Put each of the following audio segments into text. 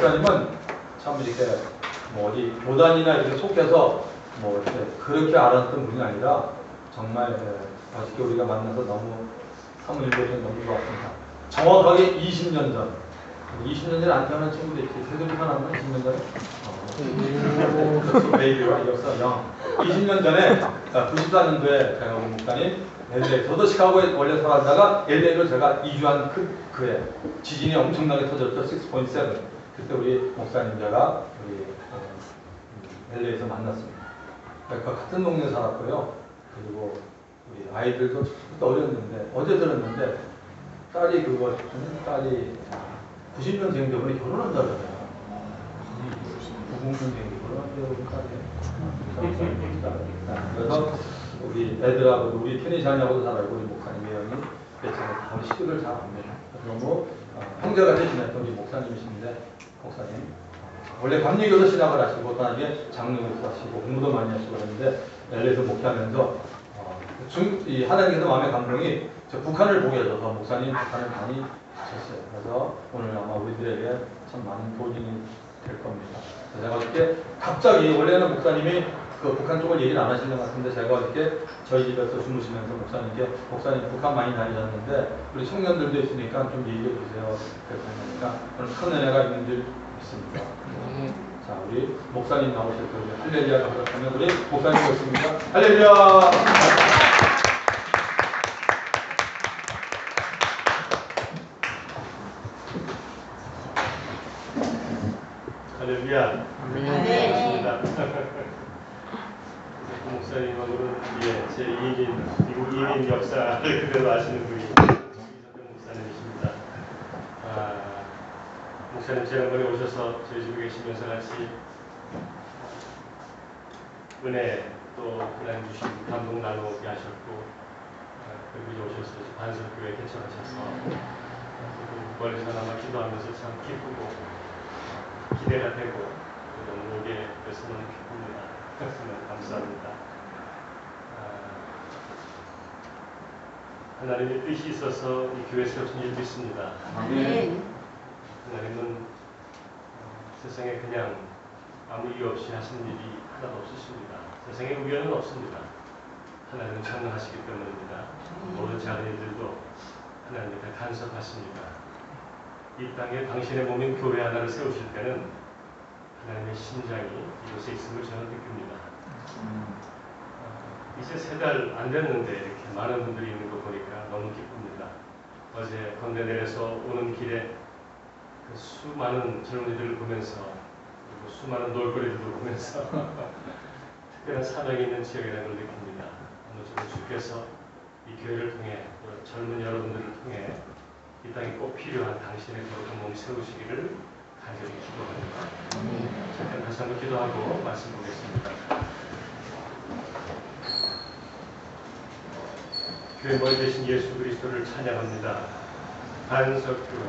목사님은 참 이렇게 뭐 어디 교단이나 이렇게 속해서 뭐 이렇게 그렇게 알았던 분이 아니라 정말 어저께 우리가 만나서 너무 사모님들이 너무 좋았습니다. 정확하게 20년 전, 20년 전에 안 태어난 친구들이 있지. 세돌이가 나면 20년 전에? 베이비와 역사 영. 20년 전에 94년도에 제가 우리 목사님 LA, 저도 시카고에 원래 살았다가 LA로 제가 이주한 그해 지진이 엄청나게 터졌죠. 6.7. 그때 우리 목사님 제가 우리 LA에서 만났습니다. 그러니까 같은 동네에 살았고요. 그리고 우리 아이들도 그때 어렸는데 어제 들었는데 딸이 90년생 때문에 결혼한다고 그러잖아요. 90년생이 결혼한다고 딸이. 그래서 우리 애들하고 우리 편의자녀하고도 잘 알고 우리 목사님 외형이 다 우리 시댁을 잘 압니다. 너무 형제같이 지냈던 우리 목사님이신데 목사님 원래 감리교도 신학을 하시고 또 나중에 장로교도 하시고 공부도 많이 하시고 그랬는데 LA에서 목회하면서 이 하나님께서 마음의 감동이 저 북한을 보게 해줘서 목사님 북한을 많이 하셨어요. 그래서 오늘 아마 우리들에게 참 많은 도움이 될 겁니다. 제가 어저께 갑자기 원래는 목사님이 그 북한 쪽을 얘기를 안 하시는 것 같은데 제가 어저께 저희 집에서 주무시면서 목사님께 목사님 북한 많이 다니셨는데 우리 청년들도 있으니까 좀 얘기해 주세요. 그러니까 오늘 큰 은혜가 있는 줄 믿습니다. 자, 우리 목사님 나오실 때 우리 할렐루야를 하셨다면 우리 목사님 오십니다. 할렐루야! 할렐루야. 아멘. 목사님하고는 제 2인 미국 2인 역사를 그대로 아시는 분이 이정근 목사님이십니다. 목사님 지난번에 오셔서 저희 집에 계시면서 같이 은혜 또 하나님 주신 감동 나누게 하셨고 그리고 이제 오셔서 반석교회 개척하셔서 멀리서나마 기도하면서 참 기쁘고 기대가 되고 너무 오게 돼서 너무 기쁩니다. 너무 감사합니다. 하나님의 뜻이 있어서 이 교회 세우신 줄 믿습니다. 아멘. 하나님은 세상에 그냥 아무 이유 없이 하시는 일이 하나도 없으십니다. 세상에 우연은 없습니다. 하나님은 창조하시기 때문입니다. 모든 작은 일들도 하나님이 다 간섭하십니다. 이 땅에 당신의 몸인 교회 하나를 세우실 때는 하나님의 심장이 이곳에 있음을 저는 느낍니다. 이제 3달 안 됐는데 이렇게 많은 분들이 있는 거 보니까 너무 기쁩니다. 어제 건대 내려서 오는 길에 그 수많은 젊은이들을 보면서 그리고 수많은 놀거리들을 보면서 특별한 사명이 있는 지역이라는 걸 느낍니다. 오늘 주께서 이 교회를 통해 또 젊은 여러분들을 통해 이 땅에 꼭 필요한 당신의 거룩한 몸 세우시기를 간절히 기도합니다. 잠깐 다시 한번 기도하고 말씀 보겠습니다. 교회 머리 되신 예수 그리스도를 찬양합니다. 반석교회,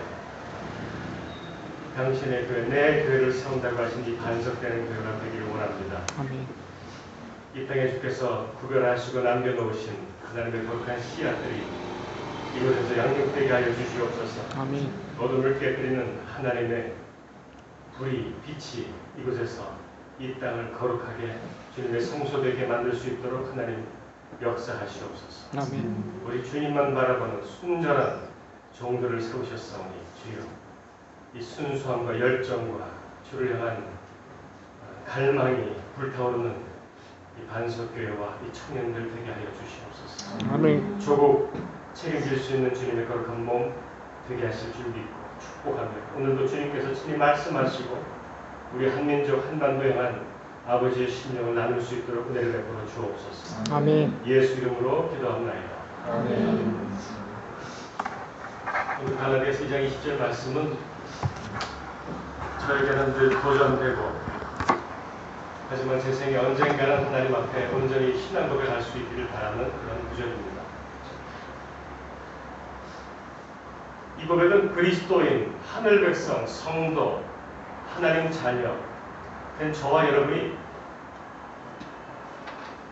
당신의 교회, 내 교회를 세운다고 하신 이 반석되는 교회가 되기를 원합니다. 아멘. 이 땅에 주께서 구별하시고 남겨놓으신 하나님의 거룩한 씨앗들이 이곳에서 양육되게 하여 주시옵소서. 아멘. 어둠을 깨뜨리는 하나님의 불이, 빛이 이곳에서 이 땅을 거룩하게 주님의 성소되게 만들 수 있도록 하나님 역사하시옵소서. 아멘. 우리 주님만 바라보는 순전한 종들을 세우셨사오니 주여 이 순수함과 열정과 주를 향한 갈망이 불타오르는 이 반석교회와 이 청년들 되게 하여 주시옵소서. 아멘. 조국 책임질 수 있는 주님의 거룩한 몸 되게 하실 줄 믿고 축복하며 오늘도 주님께서 친히 말씀하시고 우리 한민족 한반도 향한 아버지의 심령을 나눌 수 있도록 은혜를 베풀어 주옵소서. 아멘. 예수 이름으로 기도합나이다. 아멘. 오늘 갈라디아서 2장 20절 말씀은 저에게는 늘 도전되고 하지만 제 생에 언젠가는 하나님 앞에 온전히 신앙 고백할 수 있기를 바라는 그런 구절입니다. 이 고백은 그리스도인, 하늘 백성, 성도, 하나님 자녀 된 저와 여러분이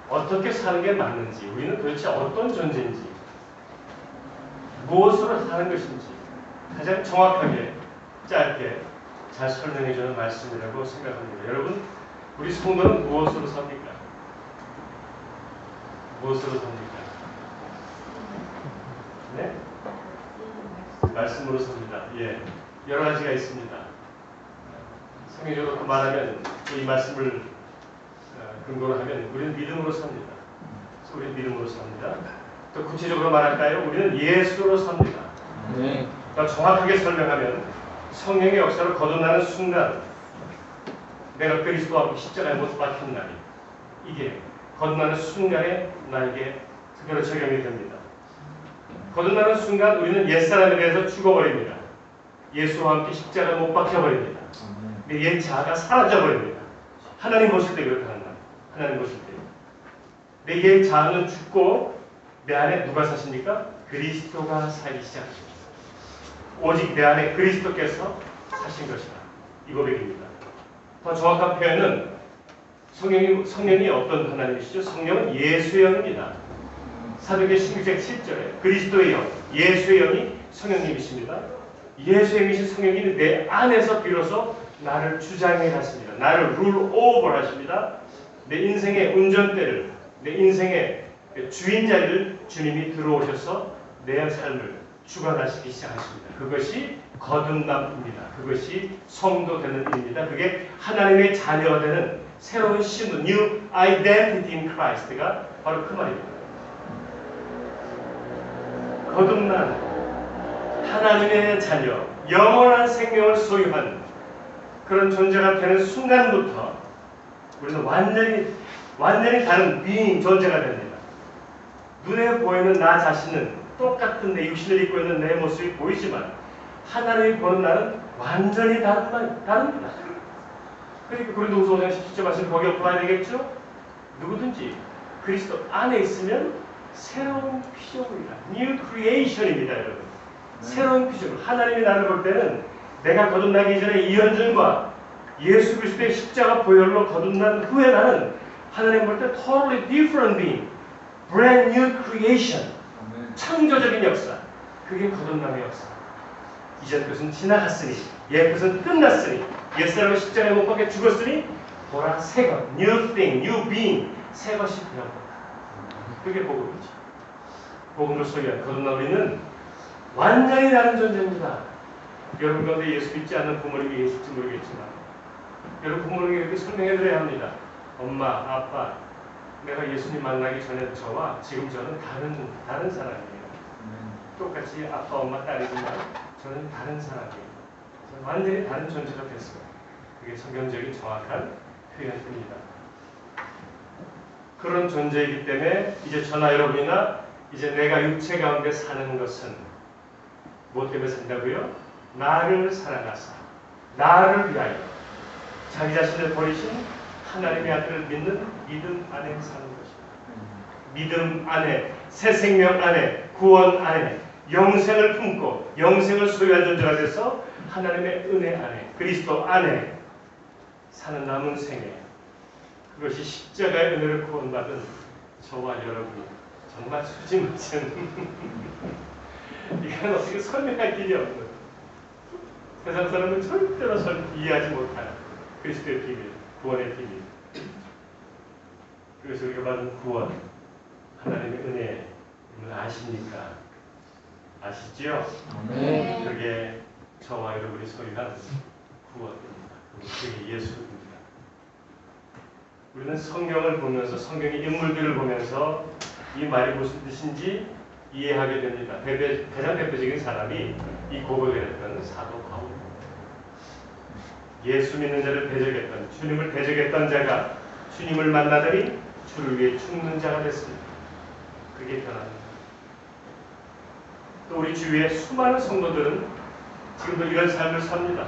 어떻게 사는 게 맞는지, 우리는 도대체 어떤 존재인지, 무엇으로 사는 것인지 가장 정확하게, 짧게 잘 설명해주는 말씀이라고 생각합니다. 여러분, 우리 성도는 무엇으로 삽니까? 무엇으로 삽니까? 네? 말씀으로 삽니다. 예, 여러 가지가 있습니다. 성경적으로 말하면 이 말씀을 근거로 하면 우리는 믿음으로 삽니다. 우리는 믿음으로 삽니다. 또 구체적으로 말할까요? 우리는 예수로 삽니다. 네. 더 정확하게 설명하면 성령의 역사로 거듭나는 순간 내가 그리스도하고 십자가에 못 박힌 날이 이게 거듭나는 순간에 나에게 특별히 적용이 됩니다. 거듭나는 순간 우리는 옛사람에 대해서 죽어버립니다. 예수와 함께 십자가에 못 박혀버립니다. 내 옛 자아가 사라져버립니다. 하나님 보실 때 그렇게 한다. 하나님 보실 때. 내 옛 자아는 죽고 내 안에 누가 사십니까? 그리스도가 살기 시작합니다. 오직 내 안에 그리스도께서 사신 것이다. 이 고백입니다. 더 정확한 표현은 성령이 어떤 하나님이시죠? 성령은 예수의 영입니다. 사도행전 16장 7절에 그리스도의 영, 예수의 영이 성령님이십니다. 예수의 영이신 성령님이 내 안에서 비로소 나를 주장해 가십니다. 나를 룰 오버 하십니다. 내 인생의 운전대를, 내 인생의 주인 자리를 주님이 들어오셔서 내 삶을 주관하시기 시작하십니다. 그것이 거듭남입니다. 그것이 성도 되는 일입니다. 그게 하나님의 자녀가 되는 새로운 신분, New Identity in Christ가 바로 그 말입니다. 거듭난 하나님의 자녀, 영원한 생명을 소유한 그런 존재가 되는 순간부터 우리는 완전히 다른 being 존재가 됩니다. 눈에 보이는 나 자신은 똑같은 내 육신을 입고 있는 내 모습이 보이지만 하나님이 보는 나는 완전히 다릅니다. 그러니까 고린도후서 5장 17절 말씀 거기에 풀어야 되겠죠? 누구든지 그리스도 안에 있으면 새로운 피조물이다. New Creation입니다, 여러분. 새로운 피조물. 하나님이 나를 볼 때는 내가 거듭나기 전에 이현준과 예수 그리스도의 십자가 보혈로 거듭난 후에 나는 하나님 볼 때 totally different being, brand new creation, 창조적인 역사. 그게 거듭남의 역사. 이전 것은 지나갔으니, 옛 것은 끝났으니, 옛사람은 십자가에 못 박혀 죽었으니, 보라 새 것, new thing, new being, 새 것이 되었다. 그게 복음이지. 복음을 소유한 거듭난 우리는 완전히 다른 존재입니다. 여러분 가운데 예수 믿지 않는 부모님이 계실지 모르겠지만 여러분 부모님에게 이렇게 설명해드려야 합니다. 엄마, 아빠, 내가 예수님 만나기 전에 저와 지금 저는 다른 사람이에요. 똑같이 아빠, 엄마, 딸이지만 저는 다른 사람이에요. 저는 완전히 다른 존재가 됐어요. 그게 성경적인 정확한 표현입니다. 그런 존재이기 때문에 이제 저나 여러분이나 이제 내가 육체 가운데 사는 것은 무엇 때문에 산다고요? 나를 사랑하사 나를 위하여 자기 자신을 버리신 하나님의 아들을 믿는 믿음 안에 사는 것입니다. 믿음 안에, 새 생명 안에, 구원 안에, 영생을 품고 영생을 소유한 존재가 돼서 하나님의 은혜 안에, 그리스도 안에 사는 남은 생애, 그것이 십자가의 은혜를 구원받은 저와 여러분이 정말 수지무진 이건 어떻게 설명할 길이 없는 세상 사람은 절대로 이해하지 못하는 그리스도의 비밀, 구원의 비밀. 그래서 우리가 받은 구원, 하나님의 은혜를 아십니까? 아시지요? 네. 그게 저와 여러분이 소유한 구원입니다. 그게 예수입니다. 우리는 성경을 보면서 성경의 인물들을 보면서 이 말이 무슨 뜻인지 이해하게 됩니다. 가장 대표적인 사람이 이 고백을 했던 사도 바울입니다. 예수 믿는 자를 대적했던, 주님을 대적했던 자가 주님을 만나더니 주를 위해 죽는 자가 됐습니다. 그게 변화입니다. 또 우리 주위의 수많은 성도들은 지금도 이런 삶을 삽니다.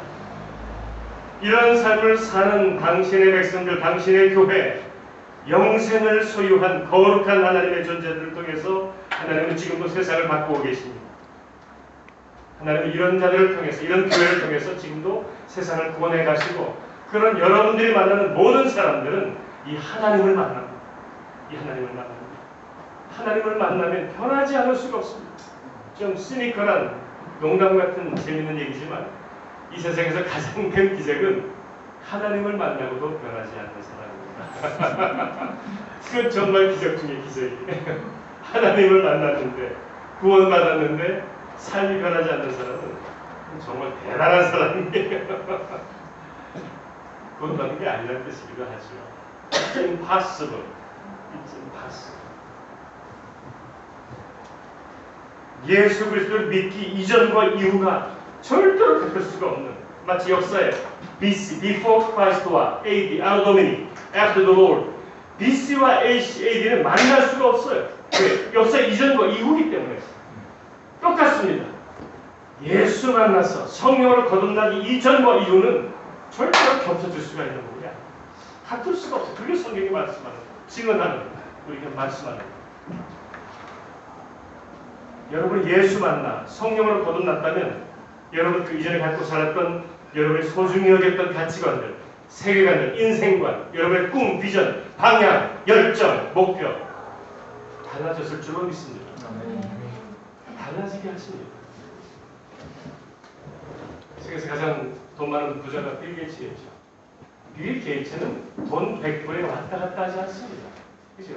이런 삶을 사는 당신의 백성들, 당신의 교회, 영생을 소유한 거룩한 하나님의 존재들을 통해서 하나님은 지금도 세상을 바꾸고 계십니다. 하나님은 이런 자들을 통해서, 이런 교회를 통해서 지금도 세상을 구원해 가시고, 그런 여러분들이 만나는 모든 사람들은 이 하나님을 만납니다. 이 하나님을 만납니다. 하나님을 만나면 변하지 않을 수가 없습니다. 좀 시니컬한 농담 같은 재밌는 얘기지만 이 세상에서 가장 큰 기적은 하나님을 만나고도 변하지 않는 사람입니다. 그건 정말 기적 중의 기적이에요. 하나님을 만났는데 구원받았는데 삶이 변하지 않는 사람은 정말 대단한 사람이에요. 구원받는 게 아니라는 뜻이기도 하죠. It's impossible. It's impossible. 예수 그리스도를 믿기 이전과 이후가 절대로 같을 수가 없는, 마치 역사에 BC, before Christ와 AD, Anno Domini, after the Lord, BC와 AD는 만날 수가 없어요. 왜? 역사 이전과 이후기 때문에 똑같습니다. 예수 만나서 성령으로 거듭나기 이전과 이후는 절대로 겹쳐질 수가 있는 거냐? 같을 수가 없어요. 그게 성경이 말씀하는, 증언하는, 우리가 말씀하는. 여러분이 예수 만나 성령으로 거듭났다면 여러분 그 이전에 갖고 살았던 여러분이 소중히 여겼던 가치관들, 세계관들, 인생관, 여러분의 꿈, 비전, 방향, 열정, 목표 달라졌을 줄로 믿습니다. 달라지게 하십니다. 세계에서 가장 돈 많은 부자가 빌 게이츠겠죠. 빌 게이츠는 돈 100불에 왔다 갔다 하지 않습니다. 그죠?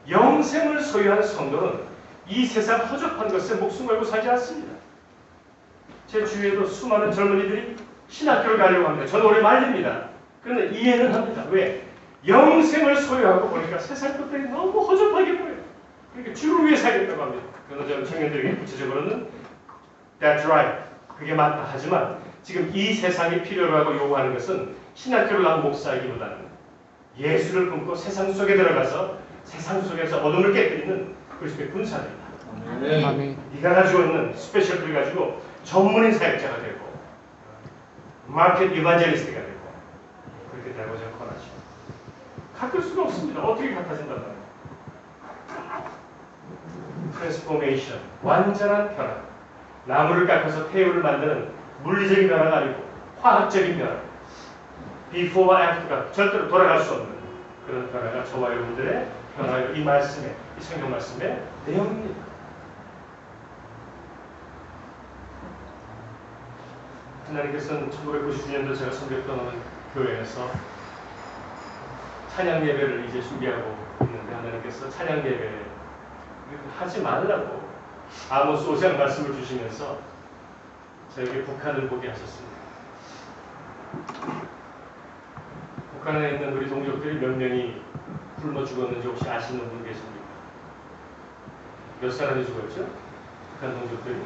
영생을 소유한 성도는 이 세상 허접한 것에 목숨 걸고 살지 않습니다. 제 주위에도 수많은 젊은이들이 신학교를 가려고 합니다. 저는 오래 말립니다. 그런데 이해는 합니다. 왜? 영생을 소유하고 보니까 세상 것들이 너무 허접하게 보여요. 그러니까 주를 위해 살겠다고 합니다. 그러나 저는 청년들에게 구체적으로는 That's right. 그게 맞다. 하지만 지금 이 세상이 필요로 하고 요구하는 것은 신학교를 나온 목사이기보다는 예수를 품고 세상 속에 들어가서 세상 속에서 어둠을 깨뜨리는 그리스도의 군사입니다. 네가 가지고 있는 스페셜을 가지고 전문인 사역자가 되고 마켓 이반젤리스트가 되고 그렇게 되고 저는 권하죠. 같을 수가 없습니다. 어떻게 같아진단 말이에요. 트랜스포메이션, 완전한 변화. 나무를 깎아서 태우를 만드는 물리적인 변화가 아니고 화학적인 변화. Before와 After가 절대로 돌아갈 수 없는 그런 변화가 저와 여러분들의 변화예요. 이 말씀에, 이 성경 말씀의 내용입니다. 하나님께서는 1999년도 제가 섬겼던 교회에서 찬양 예배를 이제 준비하고 있는데 하나님께서 찬양 예배 하지 말라고 아모스 5장 말씀을 주시면서 저에게 북한을 보게 하셨습니다. 북한에 있는 우리 동족들이 몇 명이 굶어 죽었는지 혹시 아시는 분 계십니까? 몇 사람이 죽었죠? 북한 동족들이.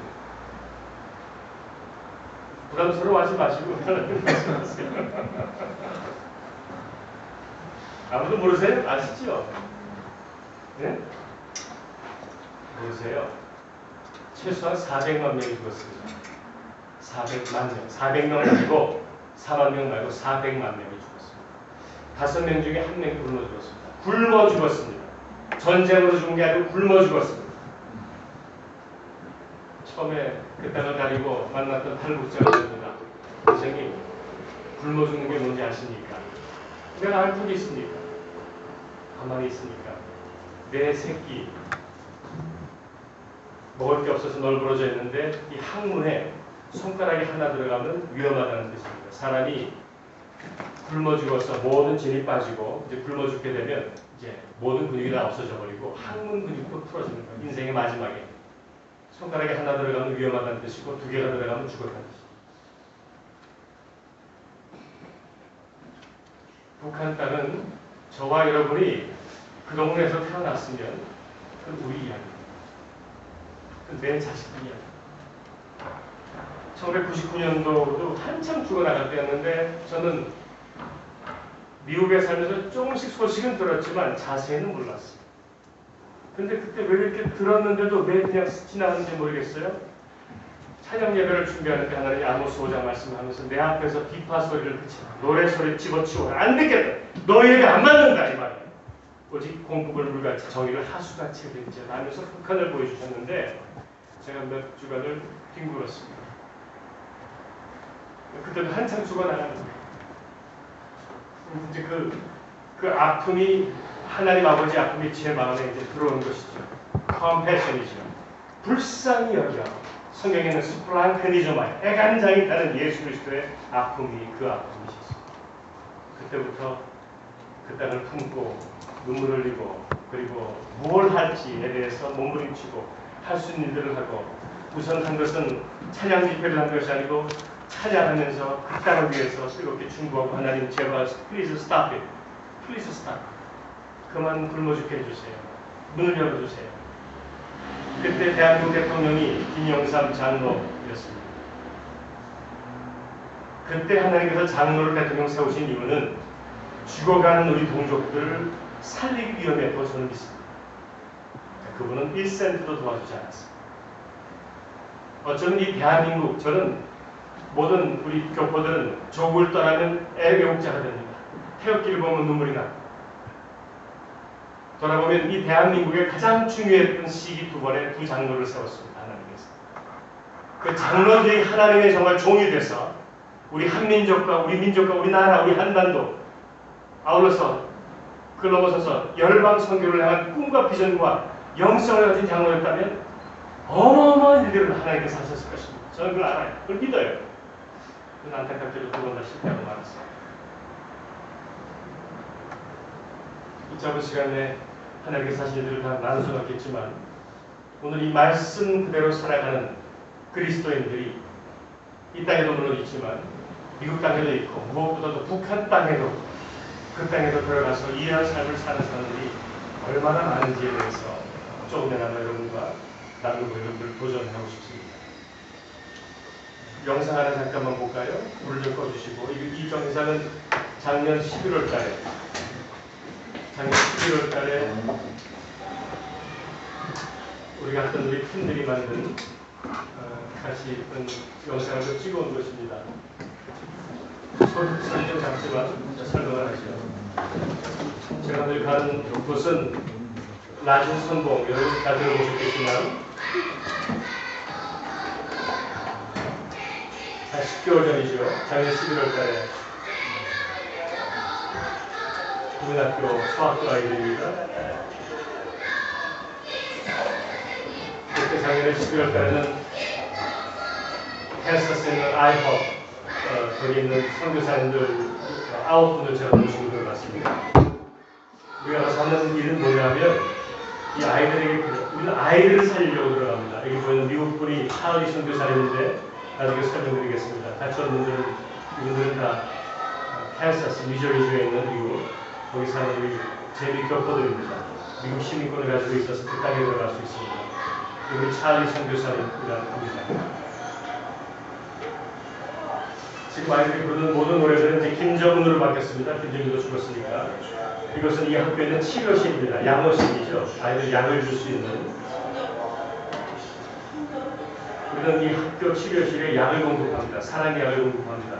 부담스러워하지 마시고 말씀하세요. 아무도 모르세요? 아시죠? 네? 모르세요? 최소한 400만 명이 죽었습니다. 400만 명. 400명 말고 4만 명 말고 400만 명이 죽었습니다. 5명 중에 1명이 굶어 죽었습니다. 굶어 죽었습니다. 전쟁으로 죽은 게 아니고 굶어 죽었습니다. 처음에 그 땅을 가리고 만났던 탈북자입니다. 선생님, 굶어 죽는 게 뭔지 아십니까? 내가 알 게 있습니까? 가만히 있으니까 내 새끼 먹을 게 없어서 널브러져 있는데 이 항문에 손가락이 하나 들어가면 위험하다는 뜻입니다. 사람이 굶어 죽어서 모든 진이 빠지고 이제 굶어 죽게 되면 이제 모든 근육이 다 없어져 버리고 항문 근육도 풀어지는 거예요. 인생의 마지막에 손가락이 하나 들어가면 위험하다는 뜻이고 2개가 들어가면 죽었다는 뜻입니다. 북한 땅은 저와 여러분이 그 동네에서 태어났으면 그건 우리 이야기입니다. 그건 내 자식들 이야기. 1999년도도 한참 죽어나갈 때였는데 저는 미국에 살면서 조금씩 소식은 들었지만 자세히는 몰랐어요. 근데 그때 왜 이렇게 들었는데도 왜 그냥 지나갔는지 모르겠어요. 찬양 예배를 준비하는데 하나님이 아모스 5장 말씀하면서 내 앞에서 비파 소리를 그치라. 노래 소리 집어치워. 안 듣겠다. 너희에게 안 맞는다 이 말이에요. 오직 공급을 물같이 정의를 하수같이 해드리자 하면서 북한을 보여주셨는데 제가 몇 주간을 뒹굴었습니다. 그때도 한참 죽어나가는데 이제 그 아픔이 하나님 아버지 아픔이 제 마음에 이제 들어오는 것이죠. 컴패션이죠. 불쌍히 여겨 성경에는 스플랑크니조마, 해간장이 타는 예수 그리스도의 아픔이 그 아픔이셨습니다. 그때부터 그 땅을 품고 눈물을 흘리고 그리고 뭘 할지에 대해서 몸부림치고 할 수 있는 일들을 하고 우선 한 것은 찬양 집회를 한 것이 아니고 찬양하면서 그 땅을 위해서 뜨겁게 중보하고 하나님 제발 please stop it. please stop. 그만 굶어 죽게 해주세요. 문을 열어주세요. 그때 대한민국 대통령이 김영삼 장로였습니다. 그때 하나님께서 장로를 대통령 세우신 이유는 죽어가는 우리 동족들을 살리기 위함이었다고 저는 믿습니다. 그분은 1센트도 도와주지 않았습니다. 어쩌면 이 대한민국, 저는 모든 우리 교포들은 조국을 떠나면 애국자가 됩니다. 태극기를 보면 눈물이 납니다. 돌아보면 이 대한민국의 가장 중요했던 시기 두 번의 두 장로를 세웠습니다. 하나님께서. 그 장로들이 하나님의 정말 종이 돼서 우리 한민족과 우리 민족과 우리나라 우리 한반도 아울러서 그걸 넘어서서 열방 선교를 향한 꿈과 비전과 영성을 가진 장로였다면 어마어마한 일들을 하나님께서 하셨을 것입니다. 저는 그걸 알아요. 그걸 믿어요. 그건 안타깝게도 두 번 다 실패하고 말았어요. 이 짧은 시간에 하나님께서 하신 일들을 다 나눌 수는 없겠지만 오늘 이 말씀 그대로 살아가는 그리스도인들이 이 땅에도 물론 있지만 미국 땅에도 있고 무엇보다도 북한 땅에도 그 땅에도 들어가서 이해한 삶을 사는 사람들이 얼마나 많은지에 대해서 조금이나마 여러분과 나누고 여러분들 도전하고 싶습니다. 영상 하나 잠깐만 볼까요? 불을 좀 꺼주시고 이 영상은 작년 11월 달에 우리가 했던 우리 팀들이 만든 같이 있던 영상을 좀 찍어온 것입니다. 소리 좀 작지만 설명을 하죠. 제가 늘 가는 곳은 낮은 선봉, 여러분 다 들어보셨겠지만 한 10개월 전이죠. 작년 11월 달에 국민학교 수학과 아이들입니다. 그때 작년에 12월 달에는 캔서스에 있는 아이헙 거기 있는 선교사님들 9분을 제가 모시고 들어갔습니다. 우리가 가서 하는 일은 뭐냐면 이 아이들에게 우리는 아이들을 살리려고 들어갑니다. 여기 보이는 미국 분이 하을이 선교사님인데 나중에 설명드리겠습니다. 같이 온 분들은 이분들은 다 캔서스 미저리주에 있는 미국 거기 사는 우리 제비 교포들입니다. 미국 시민권을 가지고 있어서 그 땅에 들어갈 수 있습니다. 우리 찰리 선교사님이라는 분입니다. 지금 아이들이 부르는 모든 노래들은 이제 김정은으로 바뀌었습니다. 김정은도 죽었으니까. 이것은 이 학교에 있는 치료실입니다. 양호실이죠. 아이들 약을 줄 수 있는. 우리는 이 학교 치료실에 약을 공급합니다. 사랑의 약을 공급합니다.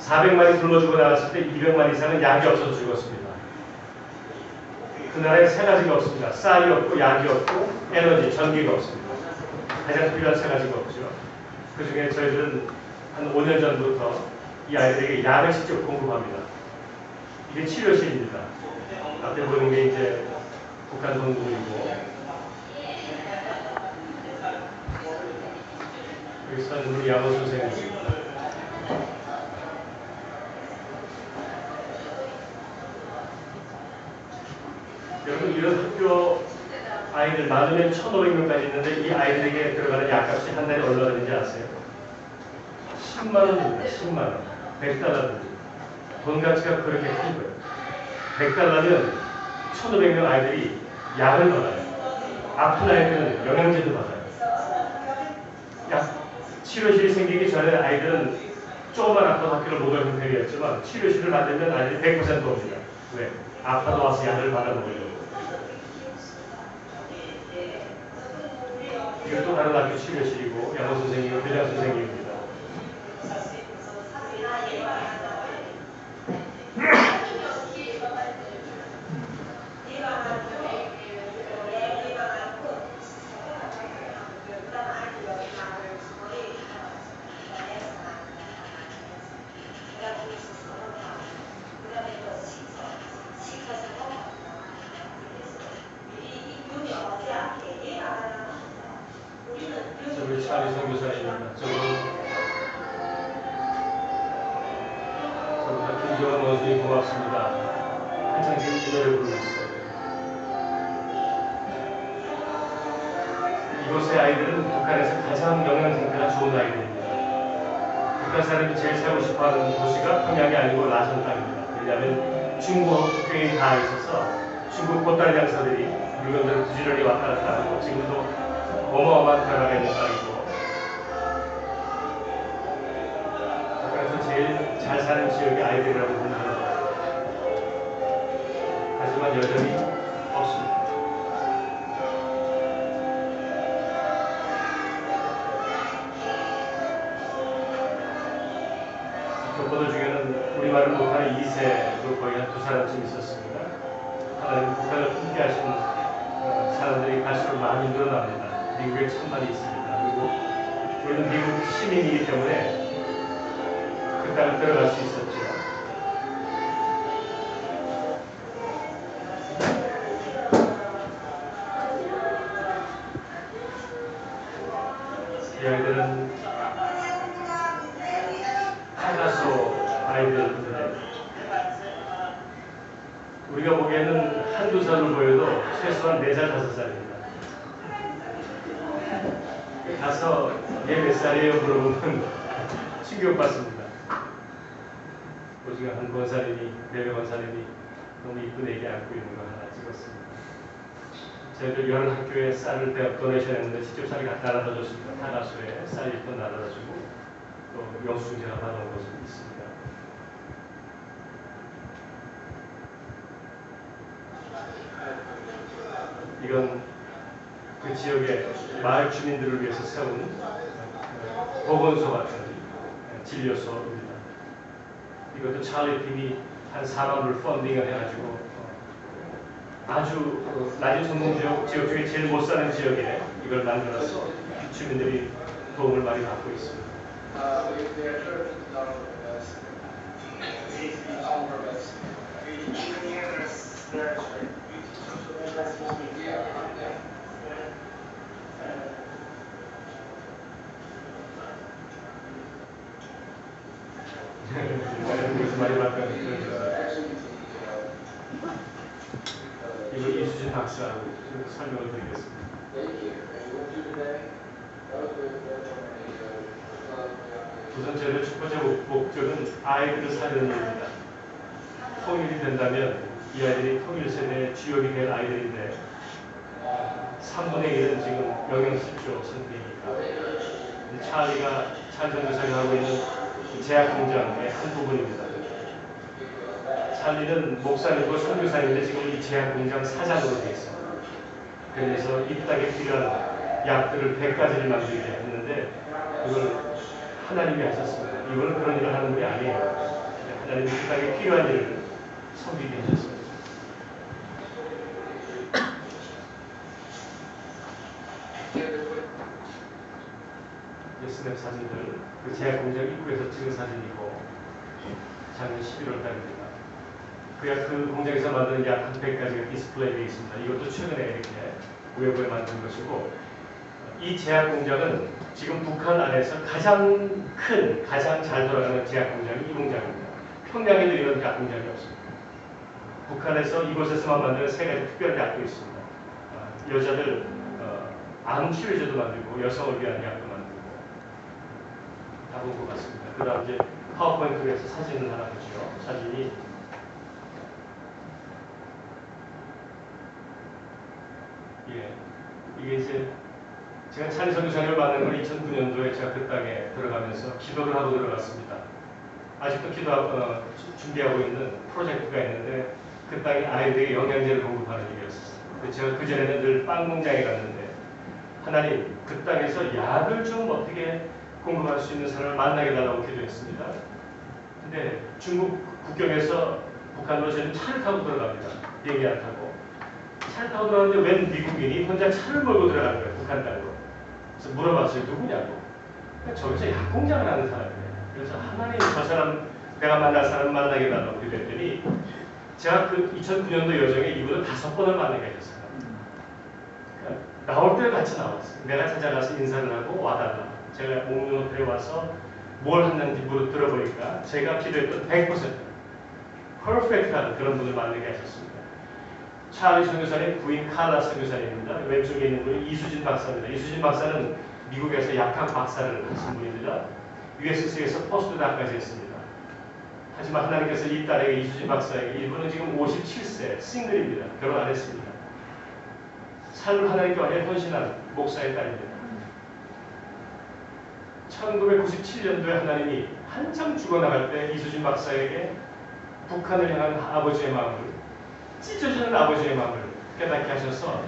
400만이 굶어 죽어 나갔을 때 200만 이상은 약이 없어서 죽었습니다. 그 나라에 세 가지가 없습니다. 쌀이 없고 약이 없고 에너지, 전기가 없습니다. 가장 필요한 세 가지가 없죠. 그 중에 저희들은 한 5년 전부터 이 아이들에게 약을 직접 공급합니다. 이게 치료실입니다. 앞에 보이는 게 이제 북한 동물이고 여기서는 우리 양호 선생님입니다. 여러분 이런 학교 아이들 많으면 1,500명까지 있는데 이 아이들에게 들어가는 약값이 한 달에 얼마 되는지 아세요? 10만 원입니다. 10만 원. 100달러입니다. 돈 가치가 그렇게 큰 거예요. 100달러면 1,500명 아이들이 약을 받아요. 아픈 아이들은 영양제도 받아요. 약 치료실이 생기기 전에 아이들은 조금만 아파도 학교를 못 오는 편이었지만 치료실을 만들면 아이들이 100% 옵니다. 왜? 아파도 와서 약을 받아먹으려고. 이것도 다른 학교 치료실이고 양호 선생님은 교장 선생님입니다. 이정환 원수님 고맙습니다. 한창 지금 이 노래 부르고 있어요. 이곳의 아이들은 북한에서 가장 영양 상태가 좋은 아이들입니다. 북한 사람이 제일 살고 싶어하는 도시가 평양이 아니고 라산 땅입니다. 왜냐하면 중국 국경이 다 있어서 중국 보따리 장사들이 물건들을 부지런히 왔다 갔다 하고 지금도 어마어마한 변화가 있는 땅이고 북한에서 제일 잘 사는 지역의 아이들이라고 보는 거죠. 하지만 여전히 없습니다. 교포들 중에는 우리말을 못하는 2세도 거의 한 2사람쯤 있었습니다. 하나님 북한을 함께하신 사람들이 갈수록 많이 늘어납니다. 미국에 참 많이 있습니다. 그리고 우리는 미국 시민이기 때문에 그 땅을 들어갈 수 있었죠. 이 아이들은 타가소 아이들인데 우리가 보기에는 한두 살로 보여도 최소한 4살, 5살입니다. 가서 얘 몇 살이에요? 물어보면 충격받습니다. 오징어 한 번살이니, 4번살이니 너무 이쁜 애기 안고 있는 거 하나 찍었습니다. 저희들 여러 학교에 쌀을 도네이션 했는데 직접 쌀이 날아다 줬습니다. 타가소에 쌀 1톤 날아다 주고 또 영수증 제가 받아온 것이 있습니다. 이건 그 지역의 마을 주민들을 위해서 세운 보건소 같은 진료소입니다. 이것도 찰리 팀이 한 4만 불 펀딩을 해가지고 아주 낮은 성공 지역 중에 제일 못 사는 지역에 이걸 만들어서 주민들이 도움을 많이 받고 있습니다. 이거 이수진 박사하고 설명을 드리겠습니다. 우선 저희의 첫 번째 목적은 아이들을 살리는 일입니다. 통일이 된다면 이 아이들이 통일 세대의 주역이 될 아이들인데 3분의 1은 지금 영양실조 상태이니까 찰리 선교사가 하고 있는 제약 공장의 한 부분입니다. 찰리는 목사님이고 선교사인데 지금 이 제약 공장 사장으로 되어 있습니다. 그래서 이 땅에 필요한 약들을 100가지를 만들게 했는데 이걸 하나님이 하셨습니다. 이거는 그런 일을 하는 분이 아니에요. 하나님이 이 땅에 필요한 일을 섬기게 하셨습니다. 스냅 사진들, 그 제약 공장 입구에서 찍은 사진이고 작년 11월 달입니다. 그 공장에서 만든 약 한 100가지가 디스플레이 되어 있습니다. 이것도 최근에 이렇게 외부에 만든 것이고 이 제약 공장은 지금 북한 안에서 가장 큰, 가장 잘 돌아가는 제약 공장이 이 공장입니다. 평양에도 이런 약 공장이 없습니다. 북한에서 이곳에서만 만드는 3가지 특별한 약도 있습니다. 여자들 암 치료제도 만들고 여성을 위한 약도 만들고 다 본 것 같습니다. 그 다음 이제 파워포인트에서 사진을 하나 보죠. 사진이 이게 이제 제가 찰리 선교사님을 만난 건 2009년도에 제가 그 땅에 들어가면서 기도를 하고 들어갔습니다. 아직도 준비하고 있는 프로젝트가 있는데 그 땅에 아이들에게 영양제를 공급하는 일이었어요. 제가 그전에는 늘 빵 공장에 갔는데 하나님 그 땅에서 약을 좀 어떻게 공급할 수 있는 사람을 만나게 달라고 기도했습니다. 근데 중국 국경에서 북한으로 저는 차를 타고 들어갑니다. 비행기 안 타고. 차를 타고 들어가는데 웬 미국인이 혼자 차를 몰고 들어가는 거예요. 북한 땅으로. 그래서 물어봤어요. 누구냐고. 그러니까 저기서 약공장을 하는 사람이에요. 그래서 하나님 저 사람 내가 만날 사람 만나게 달라고 기도했더니 제가 그 2009년도 여정에 이분을 5번을 만나게 하셨어요. 그러니까 나올 때 같이 나왔어요. 내가 찾아가서 인사를 하고 와달라. 제가 옥룡 호텔에 와서 뭘 했는지 들어보니까 제가 기도했던 100% 퍼펙트한 그런 분을 만나게 하셨습니다. 찰리 선교사님 부인 칼라 선교사님입니다. 왼쪽에 있는 분이 이수진 박사입니다. 이수진 박사는 미국에서 약학 박사를 하신 분입니다. USC에서 포스트닥까지 했습니다. 하지만 하나님께서 이 딸에게 이수진 박사에게 이분은 지금 57세 싱글입니다. 결혼 안 했습니다. 삶을 하나님께 완전히 헌신한 목사의 딸입니다. 1997년도에 하나님이 한참 죽어나갈 때 이수진 박사에게 북한을 향한 아버지의 마음을, 찢어지는 아버지의 마음을 깨닫게 하셔서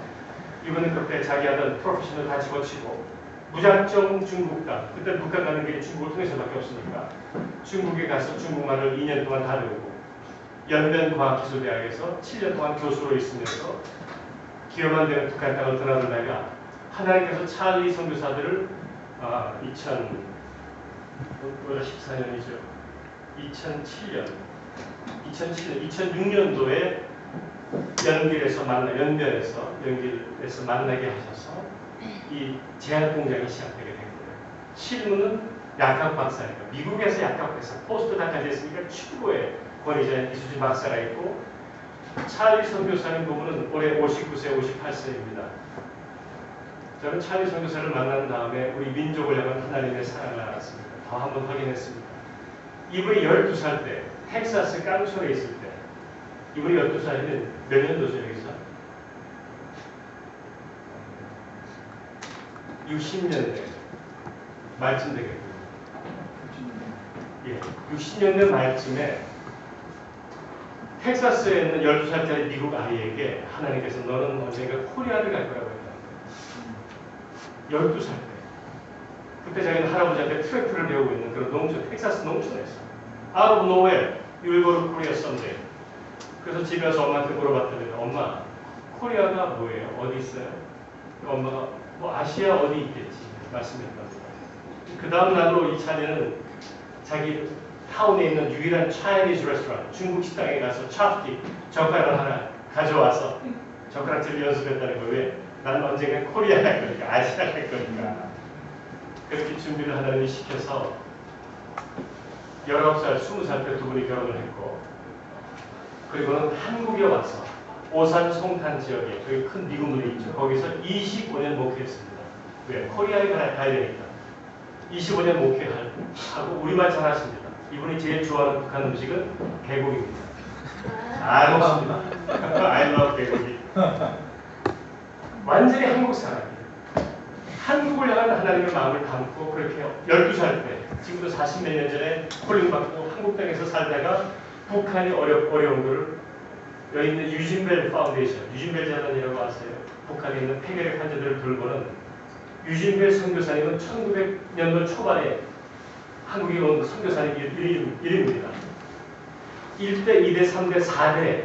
이분은 그때 자기 하던 프로페셔널 다 집어치고 무작정 중국 가, 그때 북한 가는 길이 중국을 통해서밖에 없으니까 중국에 가서 중국말을 2년 동안 다 배우고 연변과학기술대학에서 7년 동안 교수로 있으면서 기여만 되는 북한 땅을 드나들다가 하나님께서 찰리 선교사들을 2014년이죠. 2006년도에 연길에서 만나게 하셔서 이 제약 공장이 시작되게 된 거예요. 실무는 약학 박사니까 미국에서 약학 박사 포스트닥까지 했으니까 최고의 권위자인 이수진 박사가 있고 찰리 선교사님 부부는 올해 59세, 58세입니다. 저는 찰리 선교사를 만난 다음에 우리 민족을 향한 하나님의 사랑을 알았습니다. 더 한번 확인했습니다. 이분이 12살 때 텍사스 깡촌에 있을 때 이분이 12살이면 몇 년도죠 여기서? 60년대 말쯤 되겠군요. 예, 60년대 말쯤에 텍사스에 있는 12살짜리 미국 아이에게 하나님께서 너는 언젠가 코리아를 갈 거라고 했다. 12살 때. 그때 자기는 할아버지한테 트랙터를 배우고 있는 그런 농촌, 텍사스 농촌에서 out of nowhere, you will go to Korea someday. 그래서 집에 와서 엄마한테 물어봤더니 엄마, 코리아가 뭐예요? 어디 있어요? 엄마가 뭐 아시아 어디 있겠지 말씀했답니다. 그 다음 날로 이 차례는 자기 타운에 있는 유일한 차이니즈 레스토랑 중국 식당에 가서 찹스틱 젓가락을 하나 가져와서 젓가락질 연습했다는 거예요. 왜? 나는 언젠가 코리아 갈 거니까 아시아 갈 거니까 그렇게 준비를 하나님이 시켜서 19살, 20살 때 두 분이 결혼을 했고 그리고는 한국에 와서 오산 송탄 지역에 저기 큰 미군문이 있죠. 거기서 25년 목회했습니다. 왜? 코리아에 가야 되니까 25년 목회하고 우리말 잘하십니다. 이분이 제일 좋아하는 북한 음식은 개고기입니다. 아, 좋습니다. I love 개고기. 완전히 한국 사람이에요. 한국을 향한 하나님의 마음을 담고 그렇게 12살 때, 지금도 40몇 년 전에 콜링받고 한국 땅에서 살다가 북한이 어려운 거를 여기 있는 유진벨 파운데이션, 유진벨 재단이라고 아세요? 북한에 있는 폐결핵 환자들을 돌보는 유진벨 선교사님은 1900년도 초반에 한국에 온 선교사님 이름입니다. 1대, 2대, 3대, 4대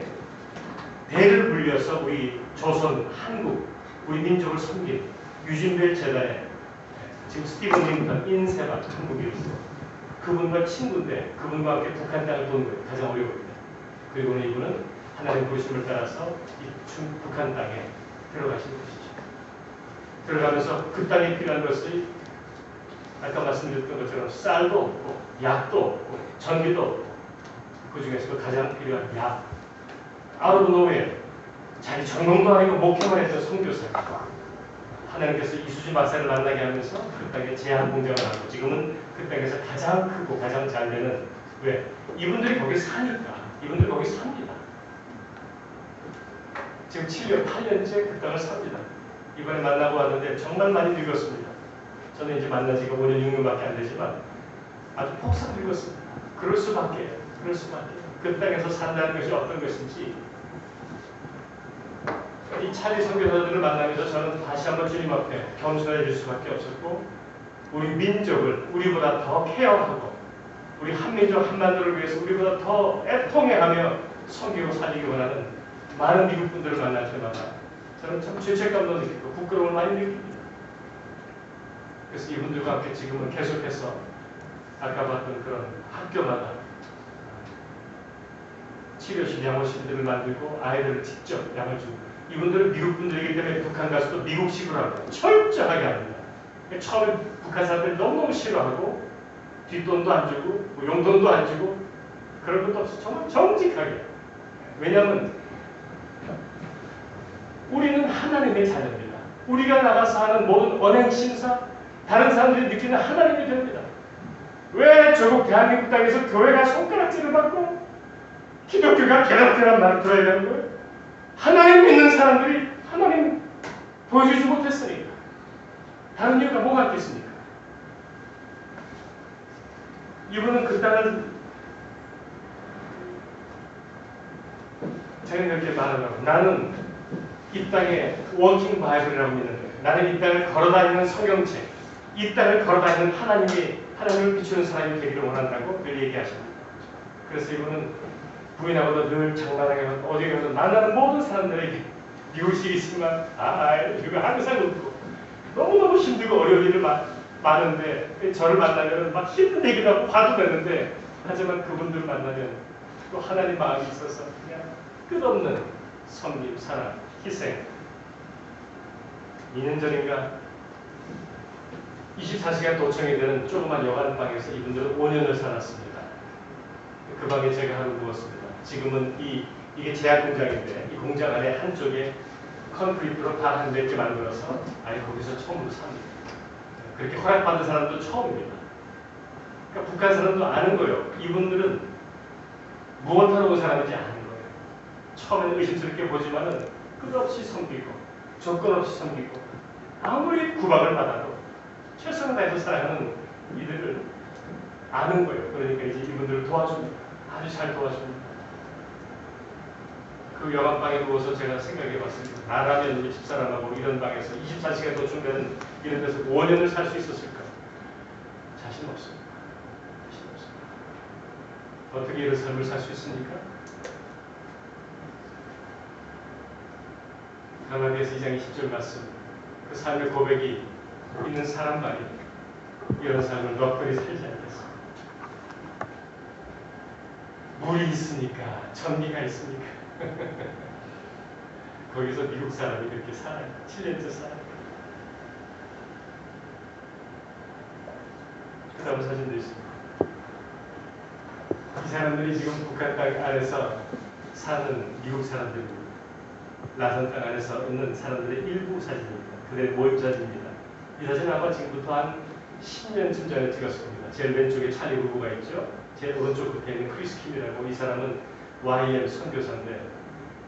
대를 불려서 우리 조선, 한국, 우리 민족을 섬긴 유진벨 재단에 지금 스티븐 링턴, 인세바 한국에 있어요. 그분과 친구인데 그분과 함께 북한 땅을 도는 거예요. 가장 어려울 때. 그리고 이분은 하나님 부르심을 따라서 이 북한 땅에 들어가신 것이죠. 들어가면서 그 땅에 필요한 것을 아까 말씀드렸던 것처럼 쌀도 없고 약도 없고 전기도 없고 그 중에서도 가장 필요한 약 out of nowhere 자기 전공도 아니고 목회만 했던 선교사가 하나님께서 이수진 박사를 만나게 하면서 그 땅에 제한 공장을 하고 지금은 그 땅에서 가장 크고 가장 잘 되는 왜? 이분들이 거기 사니까 이분들 거기 삽니다. 지금 7년, 8년째 그 땅을 삽니다. 이번에 만나고 왔는데 정말 많이 늙었습니다. 저는 이제 만난 지가 5년, 6년밖에 안 되지만 아주 폭삭 늙었습니다. 그럴 수밖에. 그 땅에서 산다는 것이 어떤 것인지 이 찰리 선교사들을 만나면서 저는 다시 한번 주님 앞에 겸손해질 수밖에 없었고 우리 민족을 우리보다 더 케어하고 우리 한민족 한반도를 위해서 우리보다 더 애통해하며 섬기고 살리기 원하는 많은 미국 분들을 만날 때마다 저는 참 죄책감도 느끼고 부끄러움을 많이 느낍니다. 그래서 이분들과 함께 지금은 계속해서 아까 봤던 그런 학교마다 치료실, 양호실들을 만들고 아이들을 직접 양을 주고 이분들은 미국 분들이기 때문에 북한 가서도 미국식으로 하고 철저하게 합니다. 처음에 북한 사람들이 너무너무 싫어하고 뒷돈도 안 주고 용돈도 안 주고 그런 것도 없이 정말 정직하게. 왜냐하면 우리는 하나님의 자녀입니다. 우리가 나가서 하는 모든 언행 심사, 다른 사람들이 느끼는 하나님의 됩니다. 왜 조국 대한민국 땅에서 교회가 손가락질을 받고 기독교가 괴롭히란 말을 들어야 되는 거예요? 하나님 믿는 사람들이 하나님 보여주지 못했으니까. 다른 이유가 뭐가 있겠습니까? 이분은 그 땅을 제가 이렇게 말하려고 나는 이 땅에 워킹 바이블이라고 믿는데 나는 이 땅을 걸어다니는 성경책, 이 땅을 걸어다니는 하나님을 비추는 사람이 되기를 원한다고 늘 얘기하십니다. 그래서 이분은 부인하고도 늘 장난하게 하고 어디 가서 만나는 모든 사람들에게 미국식이 있지만 이거 항상 웃고 너무너무 힘들고 어려운 일이 많은데 저를 만나면 막 힘든 얘기도 하고 화도 내는데 하지만 그분들 만나면 또 하나님 마음이 있어서 그냥 끝없는 섬김, 사랑, 희생. 2년 전인가 24시간 도청이 되는 조그만 여관방에서 이분들은 5년을 살았습니다. 그 방에 제가 하루 누웠습니다. 지금은 이게 제약 공장인데 이 공장 안에 한쪽에 콘크리트로 방 한 몇 개 만들어서 아예 거기서 처음으로 삽니다. 그렇게 허락받은 사람도 처음입니다. 그러니까 북한 사람도 아는 거예요. 이분들은 무엇하러 온 사람인지 아는 거예요. 처음에는 의심스럽게 보지만은 끝없이 섬기고 조건 없이 섬기고 아무리 구박을 받아도 최선을 다해서 살아가는 이들을 아는 거예요. 그러니까 이제 이분들을 도와줍니다. 아주 잘 도와줍니다. 그 여관방에 누워서 제가 생각해봤습니다. 나라면 우리 집사람하고 이런 방에서 24시간 도중되는 이런 데서 5년을 살 수 있었을까? 자신 없습니다. 자신 없습니다. 어떻게 이런 삶을 살 수 있습니까? 갈라디아서 2장 20절 말씀, 그 삶의 고백이 있는 사람만이 이런 삶을 너끈히 살지 않겠습니다. 물이 있으니까, 전기가 있으니까 거기서 미국 사람이 그렇게 살아요. 7년째 살아요. 그 다음 사진도 있습니다. 이 사람들이 지금 북한 땅 안에서 사는 미국 사람들입니다. 나선 땅 안에서 있는 사람들의 일부 사진입니다. 그들의 모임 사진입니다. 이 사진은 아마 지금부터 한 10년쯤 전에 찍었을 겁니다. 제일 왼쪽에 찰리 부부가 있죠. 제일 오른쪽 끝에 있는 크리스 킴이라고, 이 사람은 YM 선교사인데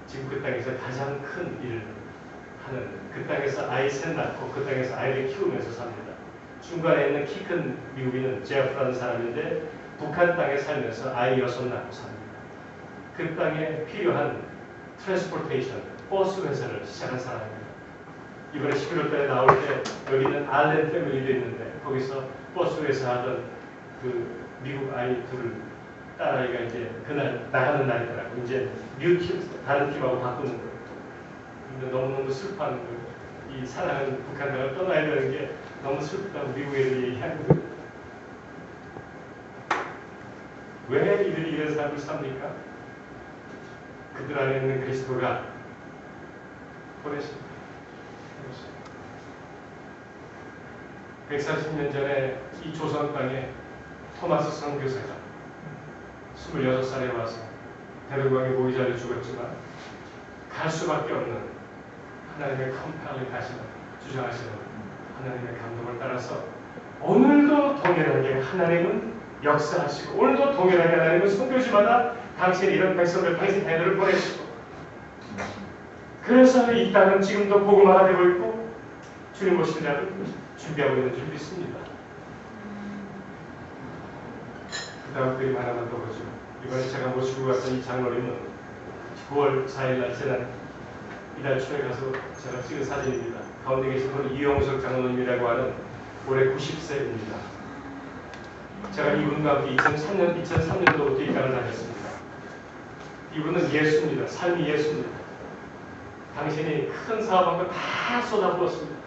지금 그 땅에서 가장 큰 일을 하는, 그 땅에서 아이 셋 낳고 그 땅에서 아이를 키우면서 삽니다. 중간에 있는 키 큰 미국인은 제프라는 사람인데 북한 땅에 살면서 아이 6 낳고 삽니다. 그 땅에 필요한 트랜스포테이션, 버스 회사를 시작한 사람입니다. 이번에 11월 달에 나올 때 여기는 알렌 패밀리도 있는데 거기서 버스 회사 하던 그 미국 아이 둘을 딸아이가 이제 그날 나가는 날이더라고. 이제 뉴팀, 다른 팀하고 바꾸는 거예요. 근데 너무너무 슬퍼하는 거예요. 이 사랑하는 북한 땅을 떠나야 되는 게 너무 슬프다고 미국 애들이 얘기하는 거예요. 왜 이들이 이런 삶을 삽니까? 그들 안에 있는 그리스도가 보내십니다. 140년 전에 이 조선 땅에 토마스 선교사가 26살에 와서 대동강의 모기자를 죽었지만 갈 수밖에 없는 하나님의 컴파일링 하시는, 주장하시는 하나님의 감동을 따라서 오늘도 동일하게 하나님은 역사하시고 오늘도 동일하게 하나님은 선교지마다 당신 이런 백성들, 당신 애들을 보내시고 그래서 이 땅은 지금도 복음화가 되고 있고 주님 오실 날을 준비하고 있는 줄 믿습니다. 그 다음 그림 하나만 더 보죠. 이번에 제가 모시고 갔던 이 장로님은 9월 4일날 지난 이달 초에 가서 제가 찍은 사진입니다. 가운데 계신 분은 이용석 장로님이라고 하는 올해 90세입니다. 제가 이분과 함께 2003년도부터 이 땅을 다녔습니다. 이분은 예수입니다. 삶이 예수입니다. 당신이 큰 사업한 거 다 쏟아부었습니다.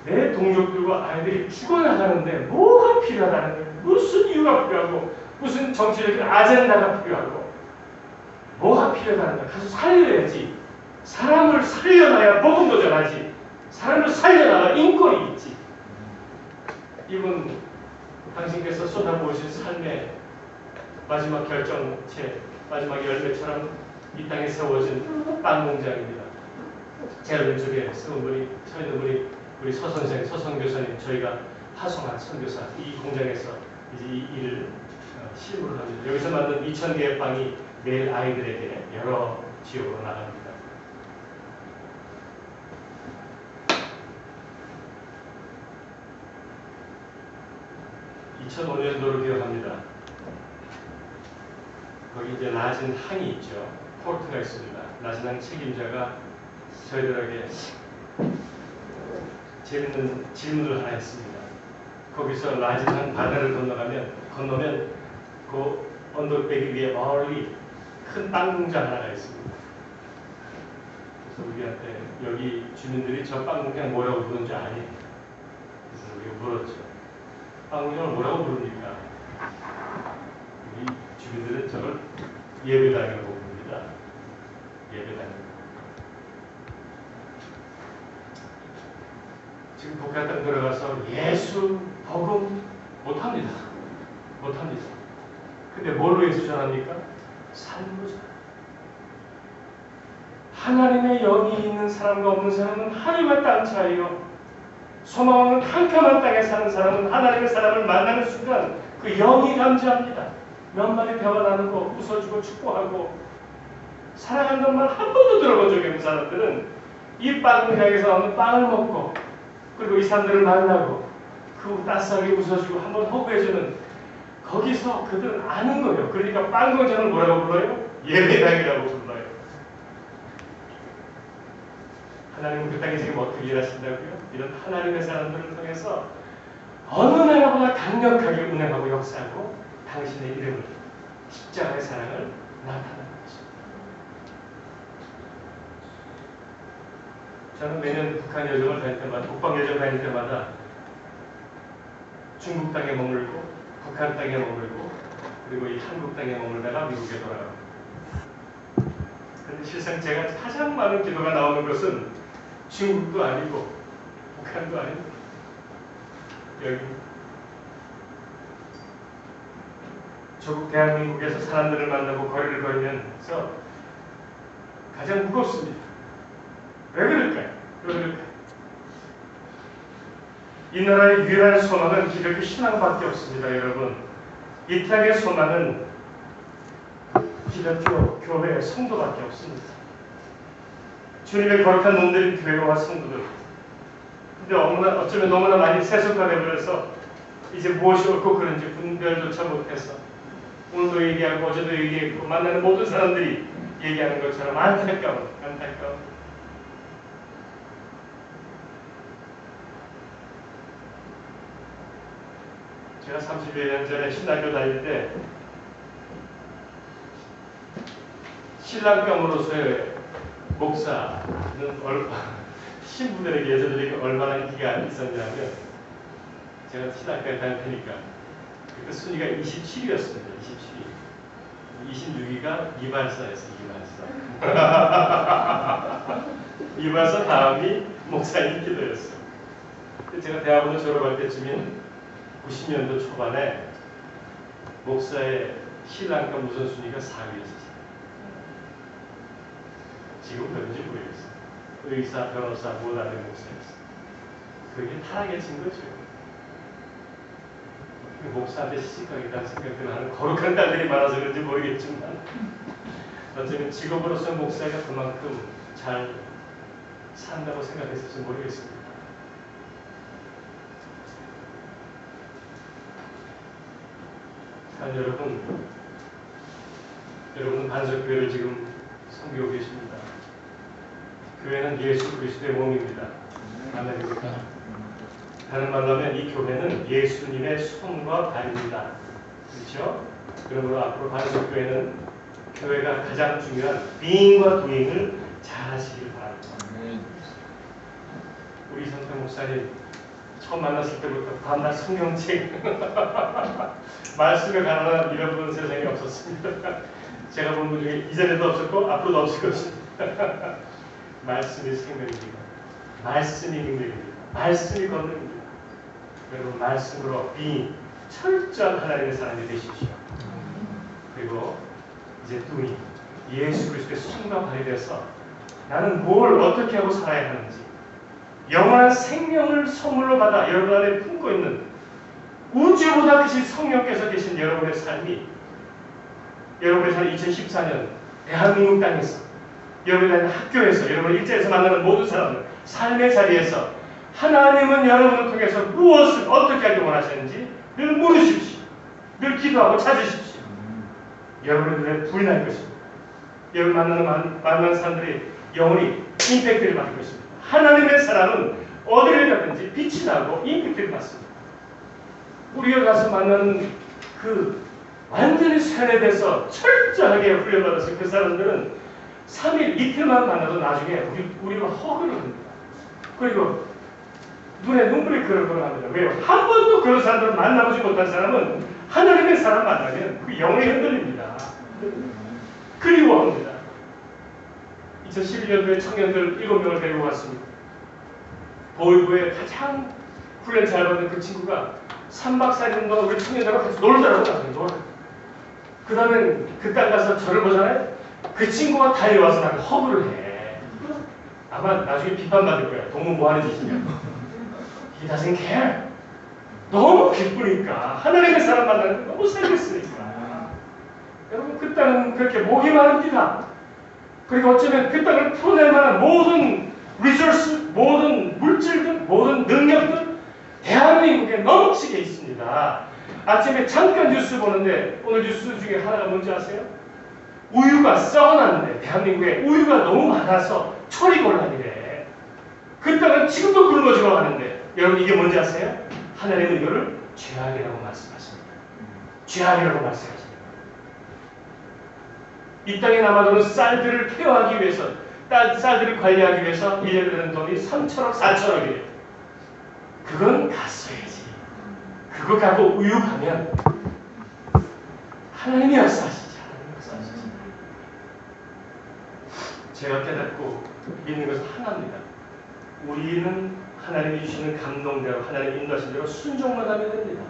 내 동족들과 아이들이 죽어나가는데 뭐가 필요하다는 거예요. 무슨 이유가 필요하고 무슨 정치적인 아젠다가 필요하고 뭐가 필요하다는 거예요. 가서 살려야지. 사람을 살려놔야 복음도 전하지. 사람을 살려놔야 인권이 있지. 이분 당신께서 쏟아부으신 삶의 마지막 결정체, 마지막 열매처럼 이 땅에 세워진 빵 공장입니다. 제 왼쪽에 서 있는 분이 우리 서 선생, 서성 교사님, 저희가 파송한 선교사, 이 공장에서 이제 이 일을 실무를 합니다. 여기서 만든 2,000개의 빵이 매일 아이들에게 여러 지역으로 나갑니다. 2005년도를 기억합니다. 거기 이제 낮은 항이 있죠. 포르트가 있습니다. 낮은 항 책임자가 저희들에게 재밌는 질문을 하나 했습니다. 거기서 낮은 항 바다를 건너면 그 언덕배기 위에 멀리 큰 빵 공장 하나가 있습니다. 그래서 우리한테 여기 주민들이 저 빵 공장 뭐라고 부르는 줄 아니? 그래서 우리가 물었죠. 빵 공장을 뭐라고 부릅니까? 우리 주민들은 저걸 예배당이라고 부릅니다. 예배당. 지금 북한 땅 들어가서 예수, 복음 못합니다. 못합니다. 근데 뭘로 해서 전합니까? 삶으로 전합니다. 하나님의 영이 있는 사람과 없는 사람은 하늘과 땅 차이요. 소망은 캄캄한 땅에 사는 사람은 하나님의 사람을 만나는 순간 그 영이 감지합니다. 몇 마디 대화 나누고 웃어주고 축복하고 사랑한다는 말 한 번도 들어본 적이 없는 사람들은 이 빵 공장에서 나오는 빵을 먹고 그리고 이 사람들을 만나고 그 따스하게 웃어주고 한번 호구해주는 거기서 그들은 아는 거예요. 그러니까 빵 공장을 뭐라고 불러요? 예배당이라고 불러요. 하나님은 그 땅에 지금 어떻게 일하신다고요? 이런 하나님의 사람들을 통해서 어느 나라보다 강력하게 운행하고 역사하고 당신의 이름을, 십자가의 사랑을 나타내는 것입니다. 저는 매년 북한 여정을 다닐 때마다, 북방 여정 다닐 때마다 중국 땅에 머물고, 북한 땅에 머물고, 그리고 이 한국 땅에 머물다가 미국에 돌아갑니다. 그런데 실상 제가 가장 많은 기도가 나오는 것은 중국도 아니고, 북한도 아니고, 여기 조국 대한민국에서 사람들을 만나고 거리를 걸으면서 가장 무겁습니다. 왜 그럴까요? 왜 그럴까요? 이 나라의 유일한 소망은 기독교 신앙밖에 없습니다, 여러분. 이 땅의 소망은 기독교 교회의 성도밖에 없습니다. 주님의 거룩한 놈들인 교회와 성도들. 근데 어쩌면 너무나 많이 세속화되어버려서 이제 무엇이 옳고 그른지 분별조차 못해서 오늘도 얘기하고 어제도 얘기했고 만나는 모든 사람들이 얘기하는 것처럼 안타까운. 제가 30여 년 전에 신학교 다닐 때 신랑감으로서의 목사는 신부들에게 여자들에게 얼마나 인기가 있었냐면 제가 신학교에 다닐 테니까 그때 순위가 27위였습니다. 26위가 이발사였어요. 이발사 다음이 목사님 기도였어요. 제가 대학원을 졸업할 때쯤인 90년도 초반에 목사의 신랑감 우선순위가 4위였어요. 지금 몇인지 모르겠어요. 의사, 변호사, 무엇하는 목사였어요. 그게 타락해진 거죠. 목사한테 시집가겠다는 생각을 하는 거룩한 딸들이 많아서 그런지 모르겠지만 어쩌면 직업으로서 목사가 그만큼 잘 산다고 생각했을지 모르겠습니다. 여러분은 반석교회를 지금 섬기고 계십니다. 교회는 예수 그리스도의 몸입니다. 아멘입니까? 다른 말로 하면 이 교회는 예수님의 손과 발입니다. 그렇죠? 그러므로 앞으로 반석교회는 교회가 가장 중요한 being과 doing을 잘 하시길 바랍니다. 우리 성태 목사님 처음 만났을 때부터 밤낮 성경책 말씀에 관한 이런 분은 세상에 없었습니다. 제가 본 분 중에 이전에도 없었고 앞으로도 없을 것입니다. 말씀이 생명입니다. 말씀이 능력입니다. 말씀이 권능입니다. 여러분 말씀으로 이 철저한 하나님의 사람이 되십시오. 이제 눈이 예수 그리스도의 손과 발이 돼서 나는 뭘 어떻게 하고 살아야 하는지 영원한 생명을 선물로 받아 여러분 안에 품고 있는 우주보다 크신 성령께서 계신 여러분의 삶이 여러분의 삶 2014년 대한민국 땅에서 여러분의 학교에서 여러분의 일자리에서 만나는 모든 사람들 삶의 자리에서 하나님은 여러분을 통해서 무엇을 어떻게 하기 원하시는지 늘 물으십시오. 늘 기도하고 찾으십시오. 여러분의 눈에 불이 날 것입니다. 여러분 만나는 사람들이 영원히 임팩트를 받을 것입니다. 하나님의 사람은 어디를 가든지 빛이 나고 임팩트를 받습니다. 우리가 가서 만나는 그 완전히 세뇌돼서 철저하게 훈련받아서 그 사람들은 3일 이틀만 만나도 나중에 우리가 허그를 합니다. 그리고 눈에 눈물이 그러합니다. 왜요? 한 번도 그런 사람들을 만나보지 못한 사람은 하나님의 사람 만나면 그 영이 흔들립니다. 그리워합니다. 2012년도에 청년들 7명을 데리고 갔습니다. 보이부에 가장 훈련 잘 받은 그 친구가 3박 4일 동안 우리 청년들하고 같이 놀더라고 나서요. 그 다음에 그 땅 가서 저를 보잖아요. 그 친구가 달려와서 나를 허그를 해. 아마 나중에 비판받을 거야. 동무 뭐 하는 짓이냐. He doesn't care. 너무 기쁘니까. 하나님의 사람 만나는 거 너무 살겠으니까. 여러분 그 땅은 그렇게 목이 마릅니다. 그리고 어쩌면 그 땅을 풀어낼 만한 모든 리소스, 모든 물질들, 모든 능력들 대한민국에 넘치게 있습니다. 아침에 잠깐 뉴스 보는데 오늘 뉴스 중에 하나가 뭔지 아세요? 우유가 썩어났는데 대한민국에 우유가 너무 많아서 처리 곤란이래. 그 땅은 지금도 굶어지고 가는데 여러분 이게 뭔지 아세요? 하나님은 이거를 죄악이라고 말씀하십니다. 죄악이라고 말씀하십니다. 이 땅에 남아도는 쌀들을 케어하기 위해서 쌀들을 관리하기 위해서 1년에 드는 돈이 3천억, 4천억이에요. 그건 갔어야지. 그거 갖고 우유 가면 하나님이 역사하시지. 하나님이 역사하시지. 제가 깨닫고 믿는 것은 하나입니다. 우리는 하나님이 주시는 감동대로 하나님 인도하신 대로 순종만 하면 됩니다.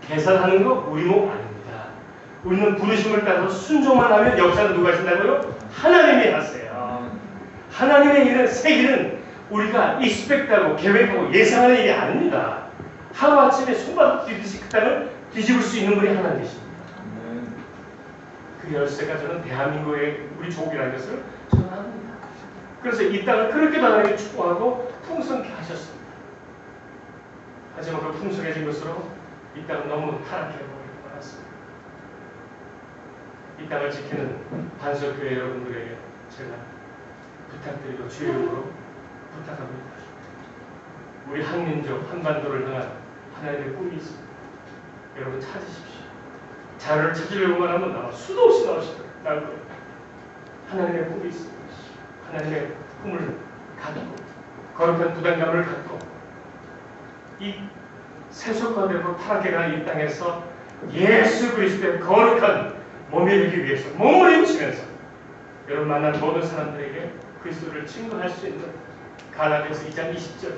계산하는 거 우리 목 아닙니다. 우리는 부르심을 따라서 순종만 하면 역사는 누가 하신다고요? 하나님이 하세요. 하나님의 일은 새 일은 우리가 익스펙트하고 계획하고 예상하는 일이 아닙니다. 하루아침에 손바닥 뒤듯이 그 땅을 뒤집을 수 있는 분이 하나님이십니다. 그 열쇠가 저는 대한민국의 우리 조국이라는 것을 저는 압니다. 그래서 이 땅을 그렇게도 하나님이 축복하고 풍성케 하셨습니다. 하지만 그 풍성해진 것으로 이 땅은 너무 타락해버리고 말았습니다. 이 땅을 지키는 반석교회 여러분들에게 제가 부탁드리고 주의 이름으로 부탁합니다. 우리 한민족 한반도를 향한 하나님의 꿈이 있습니다. 여러분 찾으십시오. 자료를 찾으려고만 하면 아마 수도 없이 나올 거예요. 하나님의 꿈이 있습니다. 하나님의 꿈을 갖고 거룩한 부담감을 갖고 이 세속화되고 타락해가는 이 땅에서 예수 그리스도의 거룩한 몸에 이르기 위해서 몸을 입히면서 여러분 만난 모든 사람들에게 그리스도를 증거할 수 있는 갈라디아서 2장 20절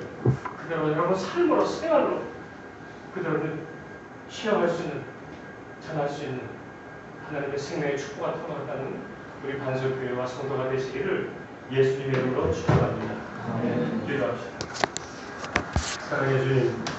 그대로 여러분 삶으로 생활로 그대로 시험할 수 있는 전할 수 있는 하나님의 생명의 축복과 통하다는 우리 반석교회와 성도가 되시기를 예수님의 이름으로 축복합니다. 기도합시다. 사랑해 주님.